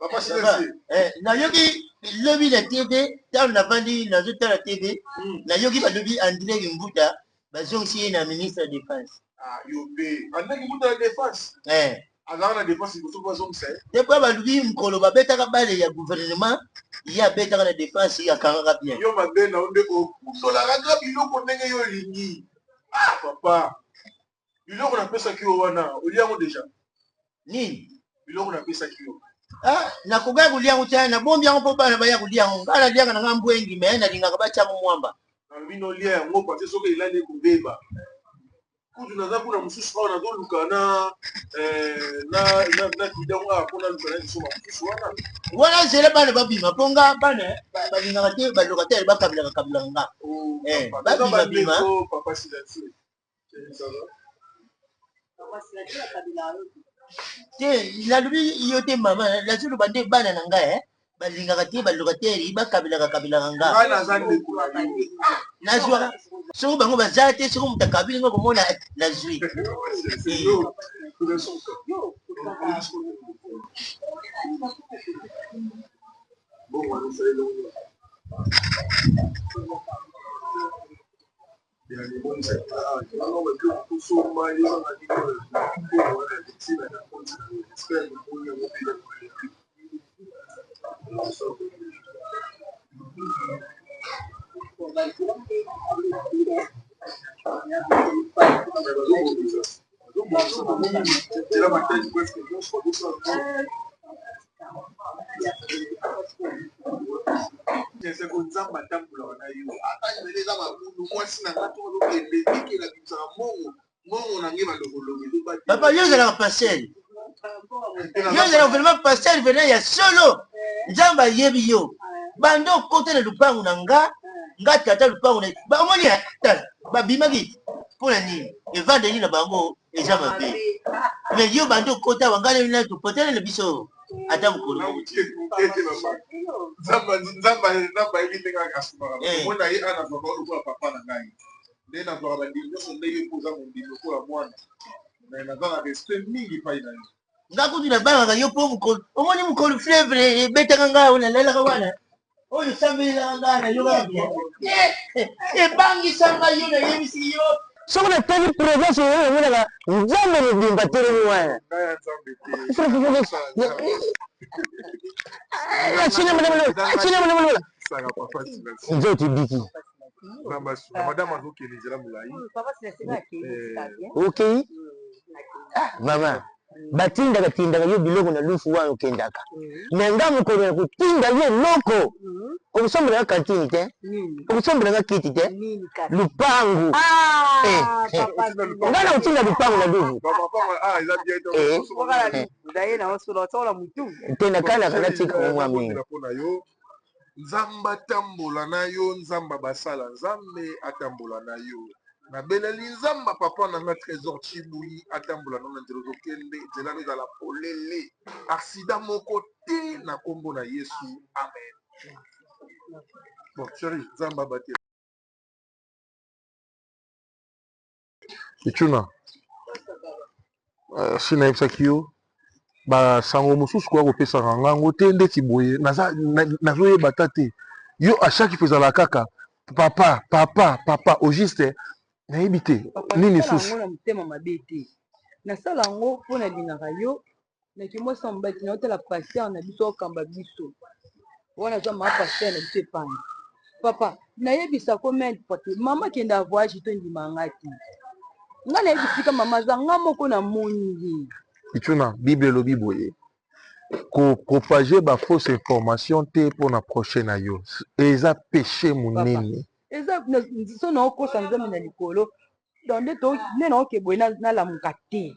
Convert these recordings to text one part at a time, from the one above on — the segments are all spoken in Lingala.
Papa Silensi. Na yogi lobby la TV, dans la vendue dans la TV, na yogi ba lobby André Mbuta, ba zongi na ministre de défense. Ah, yobé. André Mbuta la défense. Alors la défense, il faut que vous soyez. Depuis ba lobby mkolo ba beta ka bale ya gouvernement, il y a beta la défense, il y a kanga bien. Yo ba ben na onde o. So la raga biloko ndenge yo lingi. Ah papa. Biloko na pesa ki wana, oliango déjà. Nini? Biloko na pesa ki yo. Ah, na kuga kuliango tena, bombi yango popa na baya kuliango. Ngala lianga na ngambu wengi meenda linga ba cha mwamba. Na bino lia ngo parce soki ilande kubeba. Kudu na zaku na mususu wana do lukana na kidonga kuna lukana nisoma mususu wana. Wala zele bana babima ponga bana balinga te ba locataire ba kabila nga. Babima bima. Papa Silensi. Papa Silensi kabila. La lubi yote mama la zulu bande bana nanga balinga te ba locataire ba kabila nga. Bana zande kula. Na zwa so bango bazate so mutakabili ngo komona na zwi. Papa, yo la parcelle. Yo la vraiment parcelle venait ya solo. Nzamba yebi yo. Bando côté na lupangu nanga, nga tata lupangu na. Ba omoni ba bimagi. Pour la nuit. Et vendredi na bango eza mabe. Mais yo bando côté wangale na tu potele le biso. Ata mukuru. Nzamba elinga kasuma. Mona ye ana kwa papa na ngai. Nena kwa bandinyo sonde yo poza mondino kwa mwana. Na nazana respect mingi pa ina. Ngakuti na banga yo po mukolo. Omoni mukolo fleuve beta kanga una lela kawana. Oyo sambela nga na yo ga bien. Bangi samba yo na yebisi yo. Soko na tani province yo mona ga nzambe ni bimba tere mwana. Ngaya nzambe. Chine Sanga papa Silensi. Nzoto biki. Madame Azoke ni jela mulai. Papa Silensi na ki. Okay. Mama. Batinda yo biloko na lufu wa okendaka. Na ngamu ko na kutinda yo loko. Okusombera ka kantini te. Okusombera ka kiti te. Lupangu. Papa. Ngana utinda lupangu na lufu. Papa eza bien to. Sokala ndaye na osolo tola mutu. Tena kana kana tika mwa mingi. Nzamba tambola na yo, nzamba basala nzambe atambola na yo. Na beleli nzamba papa na nga trésor chibui atambola na ndelo kende zela za la polele. Accident moko te na kombo na Yesu. Amen. Bon, chérie, nzamba bati. Ichuna. Sina ipsakio. Ba sango mosusu kwa kopesa ngango te ndeti boye nazo yeba tate yo à chaque fois la kaka papa au juste na yebite nini susu na mutema mabete na sala ngo pona lingaka yo na kimo sambati na otela pasteur na biso kamba biso wana za ma pasteur na biso epanga papa na yebisa comment parce mama kenda voyage to ndima ngati nga na yebisika mama za nga moko na moni. Ituna Bible lobi boye ko propager ba fausse information te pour la prochaine ayo eza péché munene eza so na okosa nzambe na likolo donc to nena okeboye na la mukate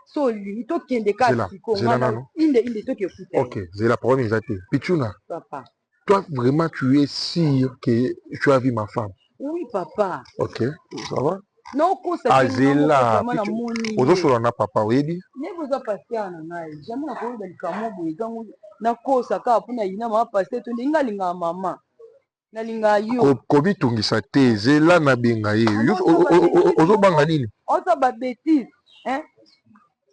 so li to kende ka siko ngana inde to ke futa. OK, c'est la parole exacte. Pichuna papa, toi vraiment tu es sûr que tu as vu ma femme? Oui papa. OK, ça va. Non, azela ozosola na papa oyebi nebuza pasteur na ngai jamais na koyeba likamo boye zango nakosa kaka mpona yina mama pasteur to ndenge alinga mama nalinga yo kobitungisa te zela na benga ye ozobanga nini oza ba bêtise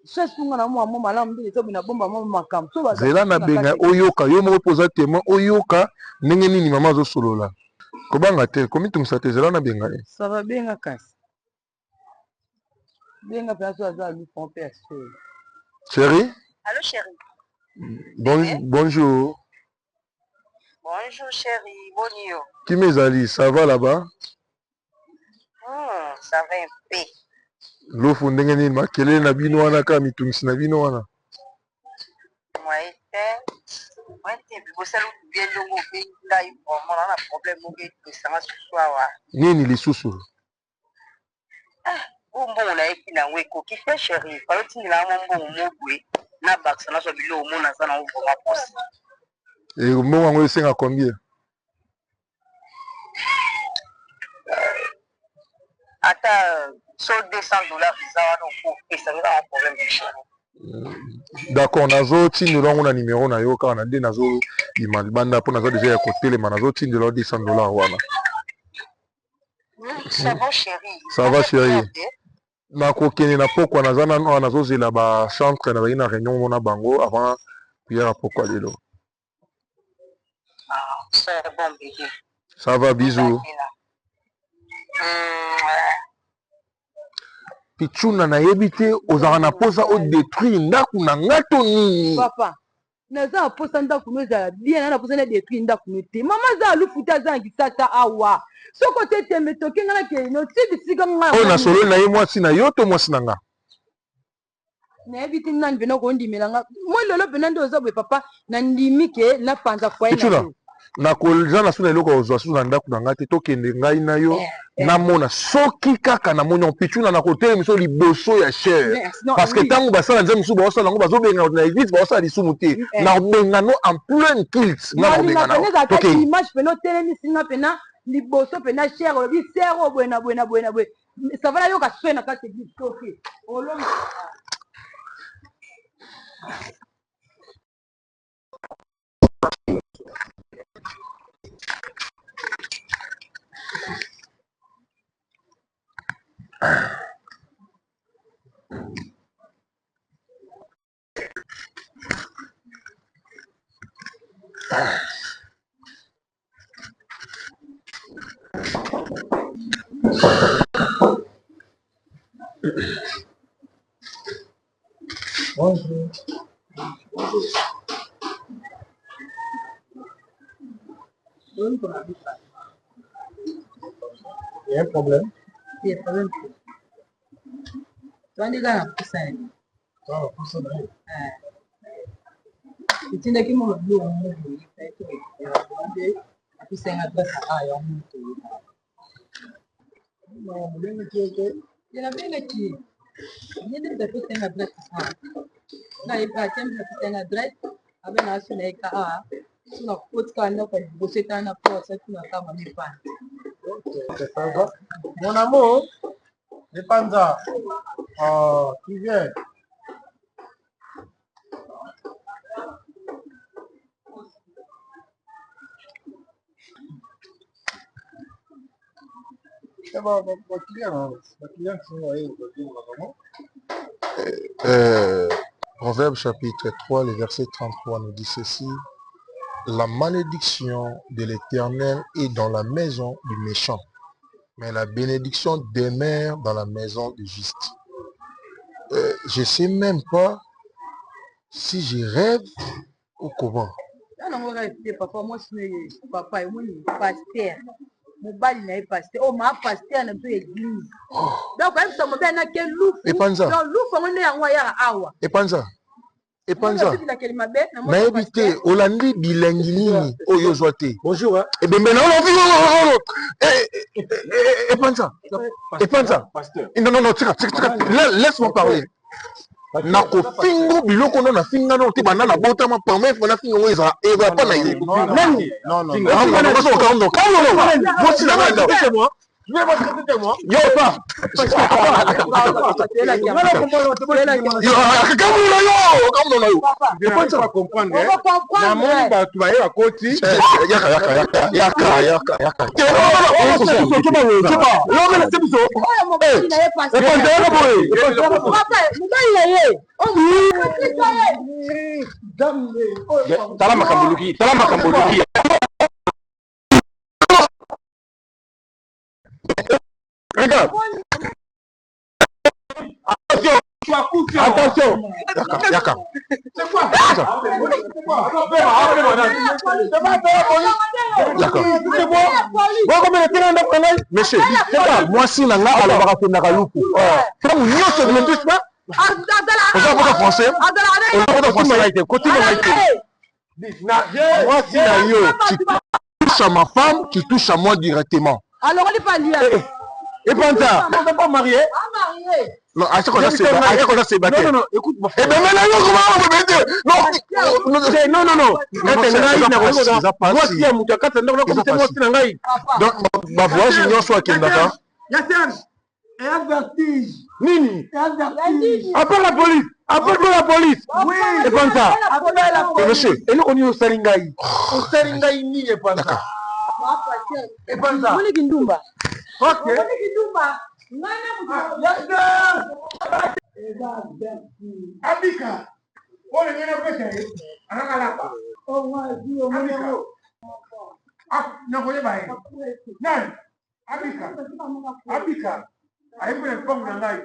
chasse tunga na mwa malamu ndenge to bina bomba mwa makambo so ba zela na benga oyoka yo moko poza témoin oyoka ndenge nini mama azosolola kobanga te komitungisa te zela na benga e ça va benga kasi benga pe aso aza lui font personne. Chérie? Allô, chérie. Bonjour. Bonjour, chérie. Bonjour. Qui m'ezali? Ça va là-bas? Ça va un peu. Lofu ndenge nini makelele na bino wana ka mitungisi na bino wana? Moi, bosala bien longo benga vraiment na problème monge tosanga soir. Nini lisusu? Mbongo na eki na weko ki fait chérie. Palo tindela mbongo mobwe na baksa na so bilo mona sana ovoma posi. Et mbongo yango esenga combien? Ata so $200 visa wana okopesa nga un problème de chérie. D'accord, nazo tindela yango na numéro na yo kaka na nde nazo bima libanda mpo naza deja ya kotelema nazo tindela $200 wana. Ça va chérie. Ça va chérie. nakokende na pokwa naza nano awa nazozela bachantre nazali na réunion mona bango avant prière ya pokwa lelo. C'est bon bébé. Ça va, bisous. Pichuna nayebi te ozala na posa o détruire ndako na nga to nini? Papa, naza posa ndako no ezala bien na posa na détruire ndako no te. Mama za alufuta za ngisata awa. Soko te tembe toke ngana ke no tibisika nga. O na solo na ye mwasi na yo to mwasi na nga. Nayebi te nani beno ko ndimela nga. Moi lelo beno ndo ozabwe papa na ndimi ke na panza kwa ina. Pichuna. Na kolza na suna eloko ozwa suna na ndako na nga te tokende ngai na yo namona soki kaka na moni Pichuna na kotelema miso liboso ya cher parce que ntango basala nzambe mosusu baosala yango bazobenga na église baosala lisumu te na obengano en plein culte nga na obengana toke image peno telemisi nga pena liboso pena cher olobi ser o bwena ça va yo ka swe na kati église toke olonga Bonjour. Il y a un problème? Il y a un problème. Tu as dit là, ça. Ah, pour ça, tu n'as qu'à me dire, tu sais, un peu ça, il y a bien qui. Il y a des personnes qui ont adresse. Là, il y a des personnes qui ont adresse. Avec la nationale, tu n'as pas de canne, tu as bossé dans la porte, tu n'as pas de pan. Mon amour, les pandas qui viennent. Proverbe chapitre 3, le verset 33 nous dit ceci: la malédiction de l'Éternel est dans la maison du méchant, mais la bénédiction demeure dans la maison du juste. Je ne sais même pas si je rêve ou comment. Papa, moi, papa, moi, pasteur. Mobali na pasteur. Oh, ma pasteur na église. Donc, même ça, mobile na quel loup. Et Panza. Donc, loup, on est en voyage à Awa. Et Panza. Et Panza. Na évité, Olandi bilingi nini, oyo zoate. Bonjour. Et ben maintenant, et Panza. Et Panza. Non, tira. Laisse-moi parler. Nako fingo biloko no na finga no te banana bota ma permet fona fingo eza eva pa na yo. Non. Moi Je vais votre côté de moi. Yo, pas. Je ne peux pas comprendre. La monde va travailler à côté. Regarde. Attention. Yaka. C'est quoi? Monsieur, moi si nanga alors va faire nagaluku. Quand nous sommes ne touche pas. On va pas français. On va pas français. Côté moi si na yo, tu touches à ma femme, tu touches à moi directement. Alors on n'est pas lié. Et Panta, on n'est pas marié. non, à ce qu'on a c'est battu. Non, non, écoute, mon frère. Eh ben maintenant comment on peut dire non. Moi si à Moutaka, c'est donc ma voix junior soit Kendaka. Yassine, et un vertige. Nini, appelle la police. Appelle la police. Oui. Et Panta. Monsieur, et nous on est au Salingaï. Au Salingaï ni et Panta. Et Panta. Moni Kindumba. Ok. Abika. Oh, le gars peut faire. Anakalapa. Oh, moi, je dis au numéro. Ah, non, vous voyez, non. Abika. Abika. Aïe, vous n'êtes pas mon angaï.